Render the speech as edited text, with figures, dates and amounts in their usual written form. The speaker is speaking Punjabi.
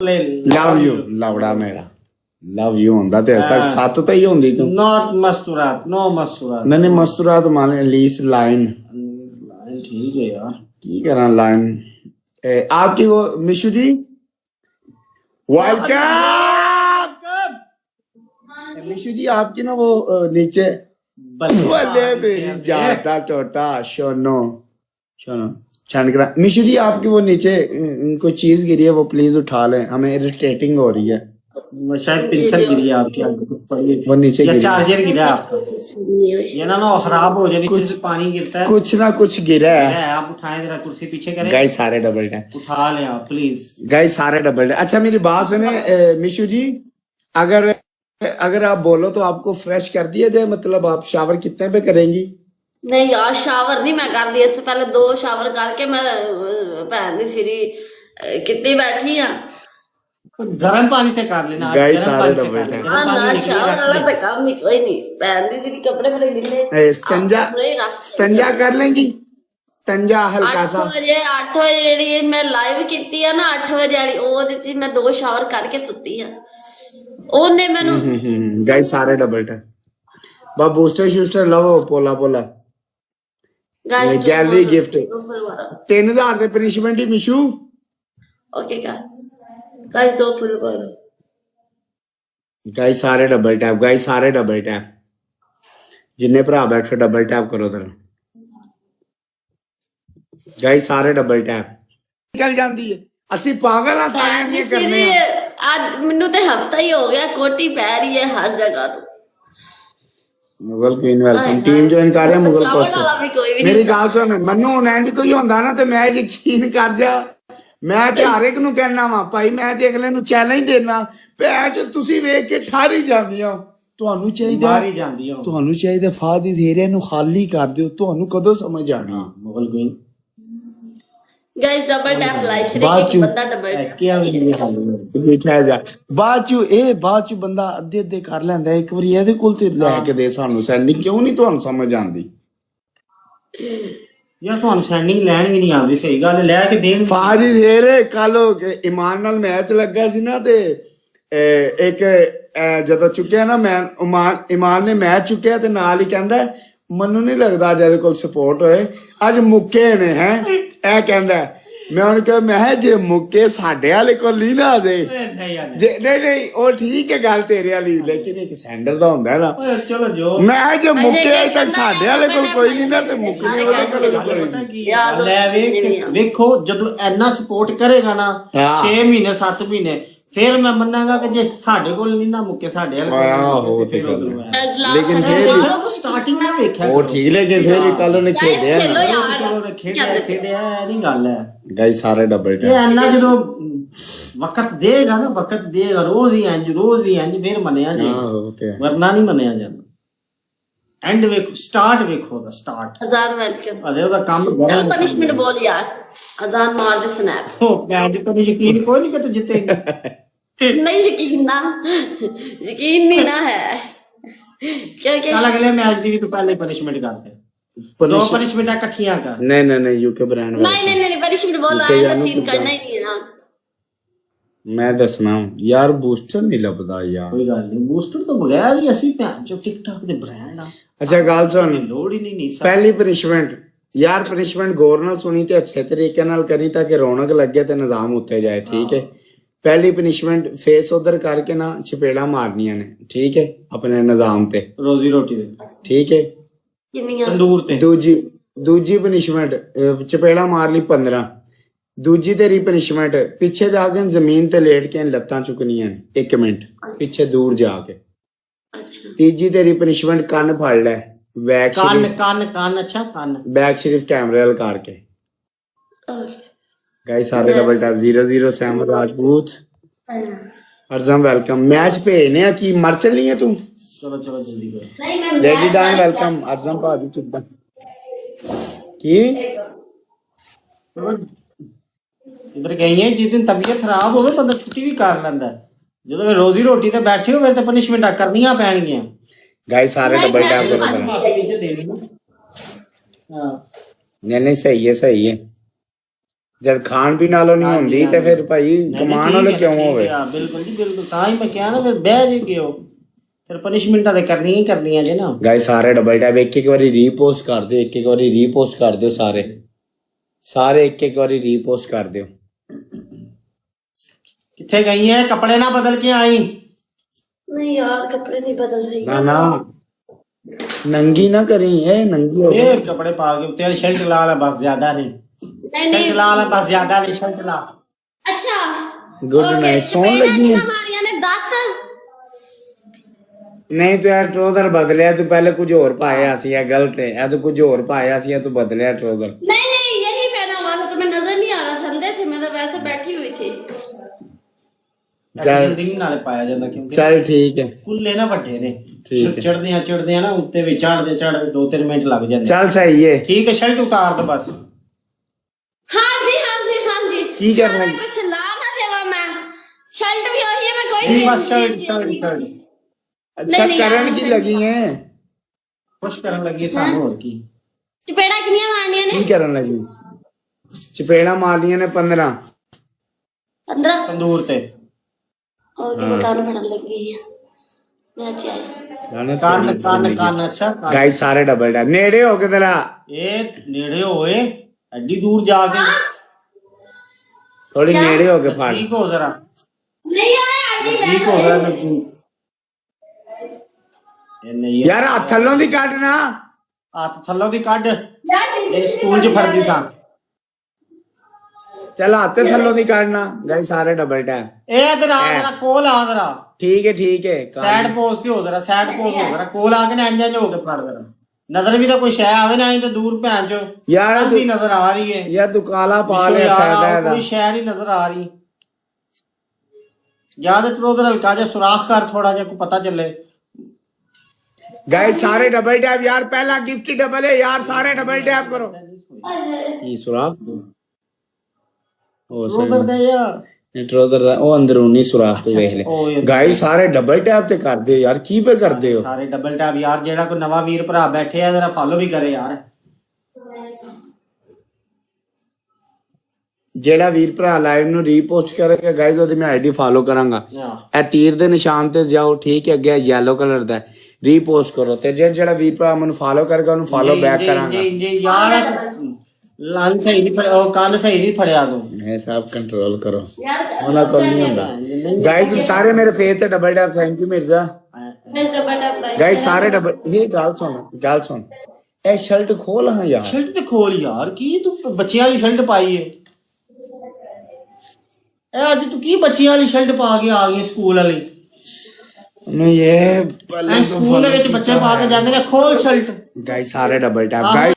ਲਵ ਯੂ ਲਵੜਾ ਮੇਰਾ ਲਵ ਯੂ ਹੁੰਦਾ ਤੇ ਅਜੇ ਤੱਕ 7 ਤਾਂ ਹੀ ਹੁੰਦੀ ਤੂੰ नॉट मस्तूरात नो मस्तूरात नहीं मस्तूरात मान लीस लाइन ठीक है यार की करा लाइन आपकी वो मिशु जी वेलकम मिशु जी आपकी ना वो नीचे बल्ले मेरी जाता टोटा शोनो शोनो छानकरा मिशु जी आपकी वो नीचे कोई चीज गिरी है वो प्लीज उठा लें हमें इरिटेटिंग हो रही है शायद पेंसिल गिरी है आपकी वो नीचे या गिरी है। चार्जर गिरा है आपका ये ना खराब हो जाए नीचे से पानी गिरता है कुछ ना कुछ गिरा है आप उठाएं जरा कुर्सी पीछे करें गाइस सारे डबल टैप उठा लें आप प्लीज गाइस सारे डबल टैप अच्छा मेरी बात सुने मिशु जी अगर अगर आप बोलो तो आपको फ्रेश कर दिया जाए मतलब आप शावर कितने पे करेंगी नहीं यार शावर नहीं मैं कर दी इससे पहले 2 शावर करके मैं भैन दी सिरी कितनी बैठी हाँ गर्म पानी से कर लेना आप, गाइस गर्म सारे पानी से डबल कर लेना। टैप गर्म पानी ना में शावर रख वाला लें। तो काम ही कोई नहीं भैन दी सिरी कपड़े बड़े गिले स्टंजा कर लेंगी स्टंजा हल्का सा 8 ਵਜੇ ਜਿਹੜੀ ਮੈਂ ਲਾਈਵ ਕੀਤੀ ਆ ਨਾ 8 ਵਜੇ ਵਾਲੀ ਉਹਦੇ ਚ ਮੈਂ 2 ਸ਼ਾਵਰ ਕਰਕੇ ਸੁੱਤੀ ਆ ਉਹਨੇ ਮੈਨੂੰ गाइस सारे डबल टैप बा बूस्टर शूस्टर लवो पोला पोला ਗਾਇਸ गैलरी गिफ्ट 3000 ਦੇ ਪਨਿਸ਼ਮੈਂਟ ਹੀ ਮਿਸ਼ੂ ਓਕੇ ਗਾਇਸ 2 ਫੁੱਲ ਕਰੋ गाइस सारे डबल टैप गाइस सारे डबल टैप जिन्ने भरा बैठो डबल टैप करो जरा गाइस सारे डबल टैप निकल जाती है ਅਸੀਂ ਪਾਗਲ ਆ ਸਾਰਿਆਂ ਦੀਆਂ ਕਰਨੇ ਆ ਅੱਜ ਮੈਨੂੰ ਤੇ ਹਫਤਾ ਹੀ ਹੋ ਗਿਆ ਕੋਟੀ ਪੈ ਰਹੀ ਹੈ ਹਰ ਜਗ੍ਹਾ ਤੋਂ Mughal Queen welcome team join ਕਰ ਰਿਹਾ ਮੁਗਲ ਚਾਵਲ ਕੋਸ ਵਾਲਾ ਵੀ ਕੋਈ ਵੀ ਮੇਰੀ ਗੱਲ ਸੁਣ ਮੈਨੂੰ ਹੁਣ ਇੰਜ ਕੋਈ ਹੁੰਦਾ ਨਾ ਤੇ ਮੈਂ ਯਕੀਨ ਕਰ ਜਾ ਮੈਂ ਤੇ ਹਰ ਇੱਕ ਨੂੰ ਕਹਿਣਾ ਵਾ ਭਾਈ ਮੈਂ ਤੇ ਅਗਲੇ ਨੂੰ ਚੈਲੰਜ ਦੇਣਾ ਭੈਣ ਤੁਸੀਂ ਵੇਖ ਕੇ ਠਾਰੀ ਜਾਂਦੀਆਂ ਤੁਹਾਨੂੰ ਚਾਹੀਦਾ ਮਾਰੀ ਜਾਂਦੀ ਹੋ ਤੁਹਾਨੂੰ ਚਾਹੀਦਾ ਫਾਦੀ ਏਰੀਆ ਨੂੰ ਖਾਲੀ ਕਰ ਦਿਓ ਤੁਹਾਨੂੰ ਕਦੋਂ ਸਮਝ ਆਣੀ ਹੈ Mughal queen guys double tap live ਸੇ ਬਾਅਦ ਇੱਕ ਚੋਂ- ਬੰਦਾ ਡਬਲ ਕੀ ਆ ਵੀ ਹਾਲ ਬੈਠਾ ਜਾ ਬਾਅਦ ਚ ਬੰਦਾ ਅੱਧੇ ਅੱਧੇ ਕਰ ਲੈਂਦਾ ਇੱਕ ਵਾਰੀ ਇਹਦੇ ਕੋਲ ਤੇ ਲੈ ਕੇ ਦੇ ਸਾਨੂੰ ਸੈਂਡਿੰਗ ਕਿਉਂ ਨਹੀਂ ਤੁਹਾਨੂੰ ਸਮਝ ਆਉਂਦੀ ਯਾਰ ਤੁਹਾਨੂੰ ਸੈਂਡਿੰਗ ਲੈਣ ਵੀ ਨਹੀਂ ਆਉਂਦੀ ਸਹੀ ਗੱਲ ਲੈ ਕੇ ਦੇਣ ਫਾਦੀ ਏਰੇ ਕੱਲ ਇਮਾਨ ਨਾਲ ਮੈਚ ਲੱਗਾ ਸੀ ਨਾ ਤੇ ਇੱਕ ਜਦੋਂ ਚੁੱਕਿਆ ਨਾ ਮੈਂ ਇਮਾਨ ਨੇ ਮੈਚ ਚੁੱਕਿਆ ਤੇ ਨਾਲ ਹੀ ਕਹਿੰਦਾ ਮੈਨੂੰ ਨਹੀਂ ਲੱਗਦਾ ਜਿਹਦੇ ਕੋਲ ਸਪੋਰਟ ਹੋਏ ਅੱਜ ਮੁੱਕੇ ਨੇ ਹੈ ਇਹ ਕਹਿੰਦਾ ਮੈਂ ਉਹਨੂੰ ਕਿਹਾ ਮੈਂ ਕਿਹਾ ਜੇ ਮੁੱਕੇ ਸਾਡੇ ਵਾਲੇ ਕੋਲ ਨਹੀਂ ਨਾ ਜੇ ਨਹੀਂ ਯਾਰ ਜੇ ਨਹੀਂ ਉਹ ਠੀਕ ਹੈ ਗੱਲ ਤੇਰੇ ਵਾਲੀ ਲੇਕਿਨ ਇੱਕ ਸੈਂਡਲ ਦਾ ਹੁੰਦਾ ਨਾ ਓਏ ਚਲੋ ਜੋ ਮੈਂ ਕਿਹਾ ਜੇ ਮੁੱਕੇ ਅਜੇ ਤੱਕ ਸਾਡੇ ਵਾਲੇ ਕੋਲ ਕੋਈ ਨਹੀਂ ਨਾ ਤੇ ਮੁੱਕਣੇ ਉਹਦੇ ਕੋਲ ਵੀ ਕੋਈ ਪਤਾ ਨਹੀਂ ਕੀ ਹੈ? ਲੈ ਵੇਖੋ ਜਦੋਂ ਇੰਨਾ ਸਪੋਰਟ ਕਰੇਗਾ ਨਾ ਹਾਂ। 6 ਮਹੀਨੇ 7 ਮਹੀਨੇ ਫਿਰ ਮੈਂ ਮੰਨਾਂਗਾ ਕਿ ਜੇ ਸਾਡੇ ਕੋਲ ਨਹੀਂ ਨਾ ਮੁੱਕੇ ਸਾਡੇ ਵਾਲੇ ਆਹੋ ਤੇ ਗੱਲ ਹੈ। ਲੇਕਿਨ ਫਿਰ ਵੀ ਸਟਾਰਟਿੰਗ ਨਾ ਵੇਖਿਆ ਉਹ ਠੀਕ ਲੇਕਿਨ ਫਿਰ ਵੀ ਕੱਲ ਉਹਨੇ ਗਾਇਸ ਖੇਡਿਆ ਚਲੋ ਚਲੋ ਯਾਰ ਖੇਡਿਆ ਇਹ ਨਹੀਂ ਗੱਲ ਹੈ ਗਾਈ ਸਾਰੇ ਡਬਲ ਇਹ ਟੈਪ ਇੰਨਾ ਜਦੋਂ ਵਕਤ ਦੇਗਾ ਨਾ ਵਕਤ ਦੇਗਾ ਰੋਜ਼ ਹੀ ਇੰਜ ਫਿਰ ਮੰਨਿਆ ਜੇ ਆਹੋ ਤੇ ਹੈ। ਵਰਨਾ ਨਹੀਂ ਮੰਨਿਆ ਜਾਂਦਾ ਐਂਡ ਵੇਖੋ ਸਟਾਰਟ ਵੇਖੋ ਦਾ ਸਟਾਰਟ ਅਜ਼ਾਨ ਵੈਲਕਮ ਅਜੇ ਉਹਦਾ ਕੰਮ ਚਲ ਗਰਮ ਪਨਿਸ਼ਮੈਂਟ ਬੋਲ ਯਾਰ ਅਜ਼ਾਨ ਮਾਰ ਦੇ ਸਨੈਪ ਹੋ ਮੈਂ ਅੱਜ ਤੈਨੂੰ ਯਕੀਨ ਕੋਈ ਨਹੀਂ ਕਿ ਤੂੰ ਜਿੱਤੇਂਗੀ ਨਹੀਂ ਯਕੀਨ ਨਹੀਂ ਨਾ ਹੈ ਕਿਆ ਕੱਲ ਅਗਲੇ ਮੈਚ ਦੀ ਵੀ ਤੂੰ ਪਹਿਲੇ ਪਨਿਸ਼ਮੈਂਟ ਕਰ ਦੇ 2 ਪਨਿਸ਼ਮੈਂਟਾਂ ਇਕੱਠੀਆਂ ਕਰ नहीं यूके ब्रांड नहीं पनिशमेंट बोलो नीचे आया जानो सीन खुद करना ही नहीं है ना मैं दसना यार बूस्टर नहीं लभदा यार ਕੋਈ ਗੱਲ ਨਹੀਂ ਬੂਸਟਰ ਤੋਂ ਬਗੈਰ ਹੀ ਅਸੀਂ ਭੈਣ ਚੋ ਟਿਕਟੌਕ ਦੇ ਬ੍ਰਾਂਡ ਆ अच्छा गाल सुन ਲੋੜ ਹੀ ਨਹੀਂ पहली पनिशमेंट यार पनिशमेंट गौर नाल सुनी ते अच्छे तरीके नाल करी ताकि रौनक लगे ते निजाम उत्ते जाए ठीक है पहली पनिशमेंट फेस उधर करके ना चपेड़ा मारनियां ने ठीक है अपने निजाम ते ਰੋਜ਼ੀ ਰੋਟੀ ਦੇ ठीक है किन्नियां ਤੰਦੂਰ ਤੇ दूजी पनिशमेंट चपेड़ा मार ली 15 दूजी तेरी पनिशमेंट पीछे जाके जमीन ते लेट के लत्तां चुकनियां ने 1 मिनट पीछे दूर जाके अच्छा तीजी तेरी पनिशमेंट कन्न फड़ ले बैक ਕੰਨ शरीफ ਕੰਨ ਅੱਛਾ ਕੰਨ बैक शरीफ कैमरे वाल करके ओके गाइस सारे डबल टैप 007 राजपूत अर्जम वेलकम मैच भेजने की मर चली है तू ਚਲੋ ਜਲਦੀ ਕਰੋ नहीं मैं लेडी डान वेलकम अर्जम भाजी चुप्पा की ਇਧਰ ਗਈ ਹੈ ਜਿਸ ਦਿਨ ਤਬੀਅਤ ਖਰਾਬ ਹੋਵੇ ਬੰਦਾ ਛੁੱਟੀ ਵੀ ਕਰ ਲੈਂਦਾ ਜਦੋਂ ਵੀ ਰੋਜ਼ੀ ਰੋਟੀ ਤੇ ਬੈਠੇ ਹੋਵੇ ਤਾਂ ਪਨਿਸ਼ਮੈਂਟਾਂ ਕਰਨੀਆਂ ਪੈਣਗੀਆਂ गाइस सारे डबल टैप करो जरा। ਮਾਫੀ ਨੀਚੇ ਦੇਣੀ ਨਾ ਹਾਂ नहीं सही है ਜਦ ਖਾਣ ਪੀਣ ਨਾਲੋਂ ਨਹੀਂ ਹੁੰਦੀ ਤੇ ਫਿਰ ਭਾਈ ਕਮਾਉਣ ਵਾਲੇ ਕਿਉਂ ਹੋਵੇ? ਬਿਲਕੁਲ ਜੀ ਬਿਲਕੁਲ, ਤਾਂ ਹੀ ਮੈਂ ਕਿਹਾ ਨਾ ਫਿਰ ਬਹਿ ਜੇ ਕਿਉਂ, ਫਿਰ ਪਨਿਸ਼ਮੈਂਟਾਂ ਤੇ ਕਰਨੀਆਂ ਹੀ ਕਰਨੀਆਂ ਜੇ ਨਾ। ਗਾਇਸ ਸਾਰੇ ਡਬਲ ਟੈਪ ਇੱਕ ਇੱਕ ਵਾਰੀ ਰੀਪੋਸਟ ਕਰ ਦਿਓ, ਇੱਕ ਇੱਕ ਵਾਰੀ ਰੀਪੋਸਟ ਕਰ ਦਿਓ, ਸਾਰੇ ਇੱਕ ਇੱਕ ਵਾਰੀ ਰੀਪੋਸਟ ਕਰ ਦਿਓ। ਕਿੱਥੇ ਗਈ ਹੈ? ਕੱਪੜੇ ਨਾ ਬਦਲ ਕੇ ਆਈ। नहीं यार कपड़े नहीं बदल रही। ਨਾ ਨੰਗੀ ਨਾ ਕਰੀ, ਇਹ ਨੰਗੀ ਹੋ ਇਹ ਕੱਪੜੇ ਪਾ ਕੇ ਉੱਤੇ ਸ਼ਰਟ ਲਾ ਲੈ ਬਸ, ਜ਼ਿਆਦਾ ਨਹੀਂ। नहीं नहीं शर्ट ला ले बस, ज्यादा नहीं, शर्ट ला। अच्छा गुड नाइट। सोन लगी है हमारी ने 10 ਨਹੀਂ ਤੂੰ ਯਾਰ ਟਰੋਜ਼ਰ ਬਦਲਿਆ, ਤੂੰ ਪਹਿਲੇ ਕੁਝ ਹੋਰ ਪਾਇਆ ਸੀ, ਇਹ ਗਲਤ ਹੈ, ਇਹ ਤੂੰ ਕੁਝ ਹੋਰ ਪਾਇਆ ਸੀ, ਤੂੰ ਬਦਲਿਆ ਟਰੋਜ਼ਰ। नहीं नहीं यही पहना हुआ था, तुम्हें नजर नहीं आ रहा था, अंधे थे, मैं तो वैसे बैठी हुई थी। जल्दी नहीं नाले पाया जाता क्योंकि चल ठीक है, कुल्ले ना ਵੱਡੇ ਨੇ, ठीक है। ਚੜਦੇ ਆ ਨਾ ਉੱਤੇ ਵੀ ਚੜਦੇ 2-3 ਮਿੰਟ ਲੱਗ ਜਾਂਦੇ। चल सही है। ठीक है, शर्ट उतार दो बस। हाँ जी हाँ जी हाँ जी। की करना है? कुछ ला ना देवा मैं, शर्ट भी वही है, मैं कोई नहीं, चीज बस शर्ट चीज शर्ट नहीं। शर्ट अच्छा नहीं, करण यार, की लगी है, खुश करन लगी ਸਾਨੂੰ ਹੋਰ ਕੀ। चपेड़ा कितनी मारनिया ने? की करन लगी? चपेड़ा मारनिया ने 15। 15 ਤੰਦੂਰ ਤੇ ओके मैं कान फड़न लग गई है, मैं अच्छी आई। ਕੰਨ ਅੱਛਾ ਕੰਨ। गाइस सारे डबल टैप नेड़े हो के तेरा, ਇਹ ਨੇੜੇ ਹੋਏ, ਐਡੀ ਦੂਰ ਜਾ ਕੇ थोड़ी नेड़े हो के फाड़। ਠੀਕ ਹੋ ਜ਼ਰਾ, नहीं आया आगे ਠੀਕ हो ਜ਼रा ਲੱਗੀ। ਇਹ ਨਹੀਂ यार हाथ थल्लों दी काट ना, ਹੱਥ ਥੱਲੋਂ ਦੀ ਕੱਢ, यार ਇਹ ਸਕੂਲ 'ਚ ਫੜਦੀ ਸਾਂ। चल हाथ थल्लों दी काटना। गाइस सारे डबल टैप। ਇਹ ਇਧਰ ਆ ਜ਼ਰਾ, ਕੋਲ ਆ ਜ਼ਰਾ, ठीक है ਸਾਈਡ ਪੋਜ਼ ਤੇ ਹੋ ਜ਼ਰਾ, ਸਾਈਡ ਪੋਜ਼ ਹੋ ਜ਼ਰਾ, ਕੋਲ ਆ ਕੇ ਨਾ ਇੰਜ ਹੋ ਕੇ ਫੜ ਜ਼ਰਾ, ਨਜ਼ਰ ਵੀ ਤਾਂ ਕੋਈ ਸ਼ੈ ਆਵੇ ਨਾ, ਤਾਂ ਦੂਰ ਭੈਣ ਚੋ यार ਅੱਧੀ ਨਜ਼ਰ ਆ ਰਹੀ ਹੈ यार तू काला पा ਪਿੱਛੋਂ ले ਯਾਰ फायदा है ਕੋਈ ਸ਼ੈ ਨਹੀਂ ਨਜ਼ਰ ਆ ਰਹੀ। ਯਾਦ ਟਰੋਦਰ ਹਲਕਾ ਜਿਹਾ ਸੁਰਾਖ ਕਰ, ਥੋੜਾ ਜਿਹਾ ਕੋਈ ਪਤਾ ਚੱਲੇ। गाइस सारे डबल टैप यार, पहला गिफ्ट डबल है यार, सारे डबल टैप करो। ये सुराख ओ ਟਰੋਦਰ ਦੇ ਯਾਰ ट्रोजर दा ओ अंदरूनी सुराख तो देख ले। ਉਹ ਇਹ गाइस सारे डबल टैप ते कर दे यार, की पे कर दे हो? ਸਾਰੇ ਡਬਲ ਟੈਪ ਯਾਰ, ਜਿਹੜਾ ਕੋਈ ਨਵਾਂ ਵੀਰ ਭਰਾ ਬੈਠੇ ਆ ਜਰਾ ਫਾਲੋ ਵੀ ਕਰੇ ਯਾਰ। ਜਿਹੜਾ ਵੀਰ ਭਰਾ ਲਾਈਵ ਨੂੰ ਰੀਪੋਸਟ ਕਰੇਗਾ ਗਾਇਸ, ਉਹਦੀ ਮੈਂ ਆਈਡੀ ਫਾਲੋ ਕਰਾਂਗਾ। ਇਹ ਤੀਰ ਦੇ ਨਿਸ਼ਾਨ ਤੇ ਜਾਓ, ਠੀਕ ਹੈ, ਅੱਗੇ ਯੈਲੋ ਕਲਰ ਦਾ ਰੀਪੋਸਟ ਕਰੋ, ਤੇ ਜਿਹੜਾ ਵੀਰ ਭਰਾ ਮੈਨੂੰ ਫਾਲੋ ਕਰੇਗਾ ਉਹਨੂੰ ਫਾਲੋ ਬੈਕ ਕਰਾਂਗਾ। ਜੀ ਯਾਰ ਲੰਨ ਸਹੀ ਨਹੀਂ ਫੜਿਆ, ਉਹ ਕੰਨ ਸਹੀ ਨਹੀਂ ਫੜਿਆ ਤੂੰ। ਇਹ ਸਭ ਕੰਟਰੋਲ ਕਰੋ, यार ਉਹਨਾਂ ਕੋਲ ਨਹੀਂ ਹੁੰਦਾ। ਗਾਇਸ ਸਾਰੇ ਮੇਰੇ ਫੇਸ ਤੇ double tap, thank you Mirza. बस डबल टैप लाइक। गाइस सारे डबल, ये ਗੱਲ ਸੁਣ ਇਹ ਸ਼ਰਟ ਖੋਲ ਹਾਂ ਯਾਰ। ਸ਼ਰਟ ਤੇ ਖੋਲ ਯਾਰ, ਕੀ ਤੂੰ ਬੱਚਿਆਂ ਵਾਲੀ ਸ਼ਰਟ ਪਾਈ ਏ? ਇਹ ਅੱਜ ਤੂੰ ਕੀ ਬੱਚਿਆਂ ਵਾਲੀ ਸ਼ਰਟ ਪਾ ਕੇ ਆ ਗਈ ਸਕੂਲ ਵਾਲੀ? ਨਹੀਂ ਇਹ ਸਕੂਲ ਦੇ ਵਿੱਚ ਬੱਚੇ ਪਾ ਕੇ ਜਾਂਦੇ ਨੇ, ਖੋਲ ਸ਼ਰਟ। ਗਾਇਸ ਸਾਰੇ डबल टैप। गाइस